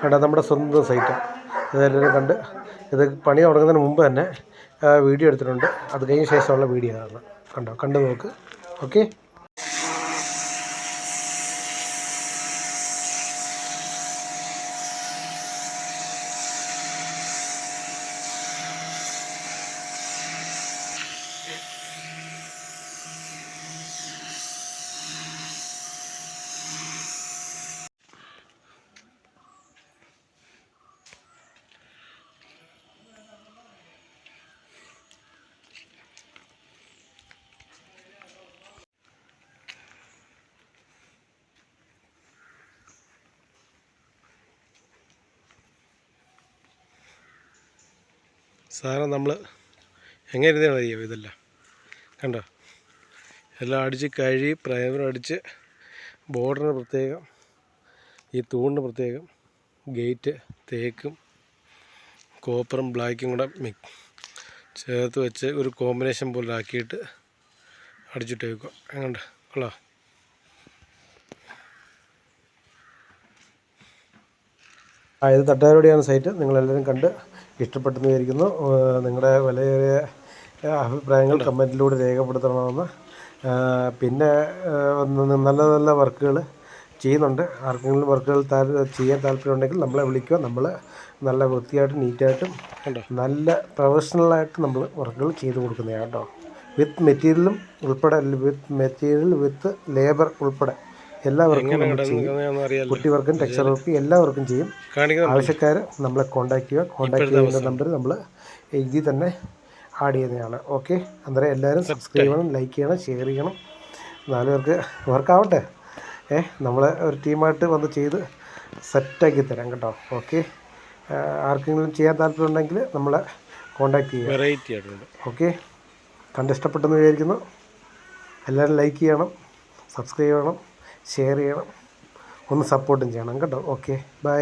കണ്ട നമ്മുടെ സ്വന്തം സൈറ്റ് ഇതെല്ലാവരും കണ്ട് ഇത് പണി തുടങ്ങുന്നതിന് മുമ്പ് തന്നെ വീഡിയോ എടുത്തിട്ടുണ്ട്. അത് കഴിഞ്ഞ ശേഷമുള്ള വീഡിയോ ആണ്. കണ്ടു നോക്ക്. ഓക്കെ. സാധനം നമ്മൾ എങ്ങനെ ഇരുന്നാണ് അറിയാമോ? ഇതെല്ലാം കണ്ടോ, എല്ലാം അടിച്ച് കഴുകി പ്രൈമർ അടിച്ച് ബോർഡറിന് പ്രത്യേകം, ഈ തൂണിന് പ്രത്യേകം, ഗേറ്റ് തേക്കും കോപ്പറും ബ്ലാക്കും കൂടെ ചേർത്ത് വെച്ച് ഒരു കോമ്പിനേഷൻ പോലെ ആക്കിയിട്ട് അടിച്ചിട്ട് വെക്കുക. എങ്ങോട്ട് കൊള്ളാം. ഇത് തട്ടാരോടെയാണ് സൈറ്റ്. നിങ്ങളെല്ലാവരും കണ്ട് ഇഷ്ടപ്പെട്ടെന്ന് വിചാരിക്കുന്നു. നിങ്ങളുടെ വിലയേറിയ അഭിപ്രായങ്ങൾ കമൻറ്റിലൂടെ രേഖപ്പെടുത്തണമെന്ന്. പിന്നെ നല്ല നല്ല വർക്കുകൾ ചെയ്യുന്നുണ്ട്. ആർക്കെങ്കിലും വർക്കുകൾ ചെയ്യാൻ താല്പര്യമുണ്ടെങ്കിൽ നമ്മളെ വിളിക്കുക. നമ്മൾ നല്ല വൃത്തിയായിട്ടും നീറ്റായിട്ടും നല്ല പ്രൊഫഷണലായിട്ട് നമ്മൾ വർക്കുകൾ ചെയ്ത് കൊടുക്കുന്നതാണ് കേട്ടോ. വിത്ത് മെറ്റീരിയലും ഉൾപ്പെടെ, വിത്ത് ലേബർ ഉൾപ്പെടെ എല്ലാവർക്കും നമ്മൾ ചെയ്യും. കുട്ടി വർക്കും ടെക്സ്ചർ വർക്കും എല്ലാവർക്കും ചെയ്യും. ആവശ്യക്കാർ നമ്മളെ കോൺടാക്ട് ചെയ്യുക. കോൺടാക്ട് ചെയ്യുന്ന നമ്പർ നമ്മൾ ഇതിൽ തന്നെ ആഡ് ചെയ്യുന്നതാണ്. ഓക്കെ. അന്നേരം എല്ലാവരും സബ്സ്ക്രൈബ് ചെയ്യണം, ലൈക്ക് ചെയ്യണം, ഷെയർ ചെയ്യണം. 4 പേർക്ക് വർക്കാവട്ടെ. നമ്മൾ ഒരു ടീമായിട്ട് വന്ന് ചെയ്ത് സെറ്റാക്കി തരാം കേട്ടോ. ഓക്കെ. ആർക്കെങ്കിലും ചെയ്യാൻ താല്പര്യമുണ്ടെങ്കിൽ നമ്മളെ കോൺടാക്ട് ചെയ്യുക. വെറൈറ്റി ആയിട്ടുണ്ട്. ഓക്കെ. കണ്ടിഷ്ടപ്പെട്ടെന്ന് വിചാരിക്കുന്നു. എല്ലാവരും ലൈക്ക് ചെയ്യണം, സബ്സ്ക്രൈബ് ചെയ്യണം, ഷെയർ ചെയ്യണം, ഒന്ന് സപ്പോർട്ടും ചെയ്യണം കേട്ടോ. ഓക്കെ. ബൈ.